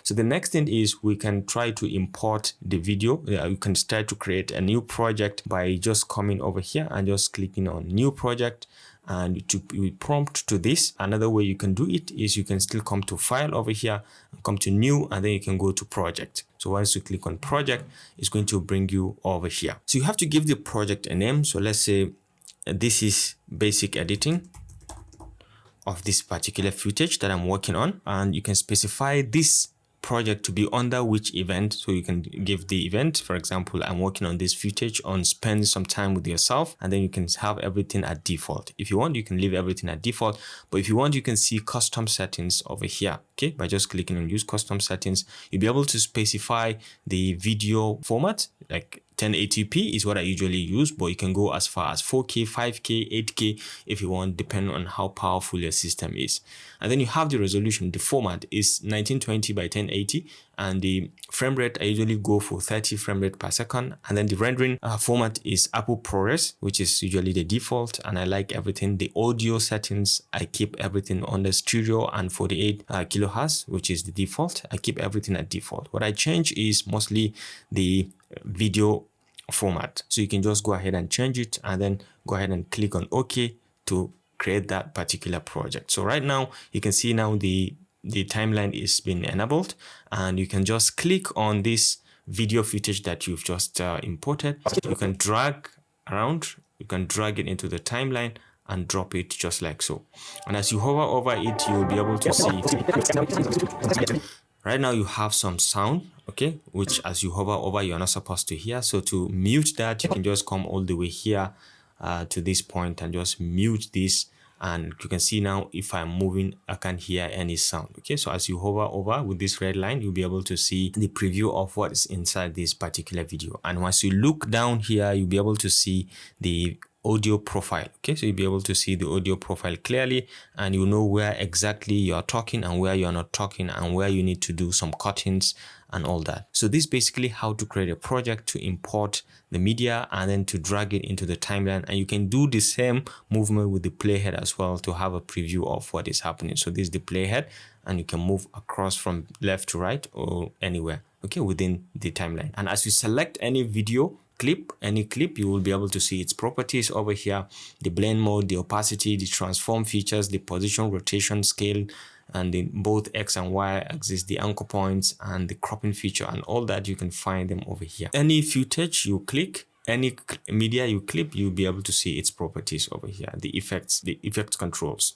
So the next thing is we can try to import the video. You can start to create a new project by just coming over here and just clicking on new project, and to be prompt to this. Another way you can do it is you can still come to file over here and come to new, and then you can go to project. So once you click on project, it's going to bring you over here. So you have to give the project a name. So let's say this is basic editing of this particular footage that I'm working on, and you can specify this project to be under which event. So you can give the event, for example, I'm working on this footage on spend some time with yourself, and then you can have everything at default. If you want, you can leave everything at default, but if you want, you can see custom settings over here. Okay, by just clicking on use custom settings, you'll be able to specify the video format, like 1080p is what I usually use, but you can go as far as 4K, 5K, 8K if you want, depending on how powerful your system is. And then you have the resolution. The format is 1920 by 1080, and the frame rate I usually go for 30 frame rate per second. And then the rendering format is Apple ProRes, which is usually the default, and I like everything. The audio settings, I keep everything on the stereo and 48 kilohertz, which is the default. I keep everything at default. What I change is mostly the video format. So you can just go ahead and change it, and then go ahead and click on OK to create that particular project. So right now you can see now the timeline is being enabled, and you can just click on this video footage that you've just imported. You can drag around, you can drag it into the timeline and drop it just like so. And as you hover over it, you'll be able to see it. Right now you have some sound, okay, which as you hover over, you're not supposed to hear. So to mute that, you can just come all the way here to this point and just mute this. And you can see now if I'm moving, I can't hear any sound. Okay, so as you hover over with this red line, you'll be able to see the preview of what is inside this particular video. And once you look down here, you'll be able to see the audio profile. Okay, so you'll be able to see the audio profile clearly, and you know where exactly you're talking and where you're not talking, and where you need to do some cuttings and all that. So this is basically how to create a project, to import the media and then to drag it into the timeline. And you can do the same movement with the playhead as well to have a preview of what is happening. So this is the playhead, and you can move across from left to right or anywhere, okay, within the timeline. And as you select any video clip, you will be able to see its properties over here: the blend mode, the opacity, the transform features, the position, rotation, scale, and in both X and Y axis, the anchor points, and the cropping feature, and all that you can find them over here. Any footage you click, any media you clip, you'll be able to see its properties over here, the effects controls.